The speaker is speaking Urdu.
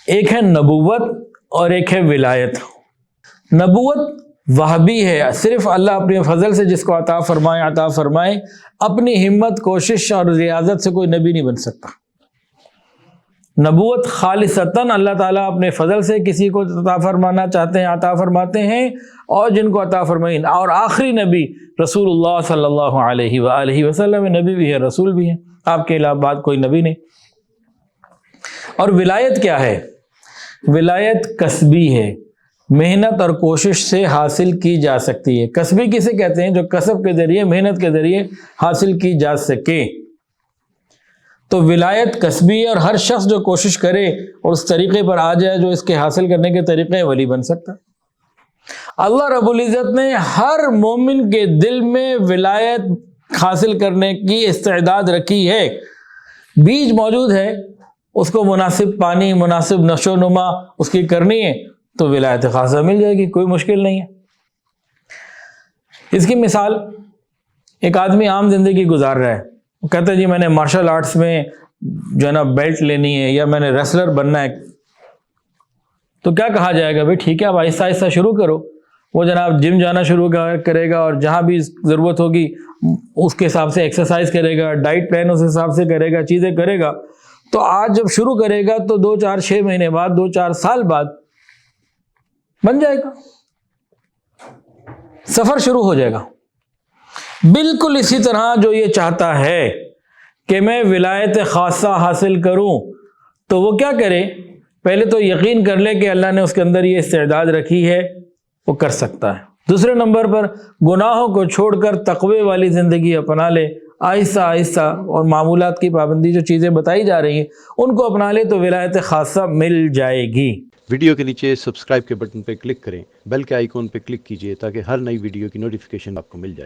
ایک ہے نبوت اور ایک ہے ولایت۔ نبوت وہبی ہے، صرف اللہ اپنے فضل سے جس کو عطا فرمائے، اپنی ہمت، کوشش اور ریاضت سے کوئی نبی نہیں بن سکتا۔ نبوت خالصتاً اللہ تعالیٰ اپنے فضل سے کسی کو عطا فرمانا چاہتے ہیں، عطا فرماتے ہیں، اور جن کو عطا فرمائیں۔ اور آخری نبی رسول اللہ صلی اللہ علیہ وآلہ وسلم نبی بھی ہے، رسول بھی ہے، آپ کے علاوہ بعد کوئی نبی نہیں۔ اور ولایت کیا ہے؟ ولایت کسبی ہے، محنت اور کوشش سے حاصل کی جا سکتی ہے۔ کسبی کسے کہتے ہیں؟ جو کسب کے ذریعے، محنت کے ذریعے حاصل کی جا سکے۔ تو ولایت کسبی ہے، اور ہر شخص جو کوشش کرے اور اس طریقے پر آ جائے جو اس کے حاصل کرنے کے طریقے ولی بن سکتا ہے۔ اللہ رب العزت نے ہر مومن کے دل میں ولایت حاصل کرنے کی استعداد رکھی ہے، بیج موجود ہے، اس کو مناسب پانی، مناسب نشو و نما اس کی کرنی ہے تو ولایت خاصہ مل جائے گی، کوئی مشکل نہیں ہے۔ اس کی مثال، ایک آدمی عام زندگی گزار رہا ہے، وہ کہتا ہے جی میں نے مارشل آرٹس میں جو ہے نا بیلٹ لینی ہے، یا میں نے ریسلر بننا ہے، تو کیا کہا جائے گا؟ بھائی ٹھیک ہے، آپ آہستہ آہستہ شروع کرو۔ وہ جناب جم جانا شروع کرے گا، اور جہاں بھی ضرورت ہوگی اس کے حساب سے ایکسرسائز کرے گا، ڈائٹ پلان اس حساب سے کرے گا، چیزیں کرے گا۔ تو آج جب شروع کرے گا تو 2 4 6 مہینے بعد، 2 4 سال بعد بن جائے گا، سفر شروع ہو جائے گا۔ بالکل اسی طرح جو یہ چاہتا ہے کہ میں ولایت خاصہ حاصل کروں، تو وہ کیا کرے؟ پہلے تو یقین کر لے کہ اللہ نے اس کے اندر یہ استعداد رکھی ہے، وہ کر سکتا ہے۔ دوسرے نمبر پر گناہوں کو چھوڑ کر تقوی والی زندگی اپنا لے، آہستہ آہستہ، اور معمولات کی پابندی، جو چیزیں بتائی جا رہی ہیں ان کو اپنا لے تو ولایت خاصہ مل جائے گی۔ ویڈیو کے نیچے سبسکرائب کے بٹن پہ کلک کریں، بیل کے آئیکن پہ کلک کیجئے تاکہ ہر نئی ویڈیو کی نوٹیفیکیشن آپ کو مل جائے۔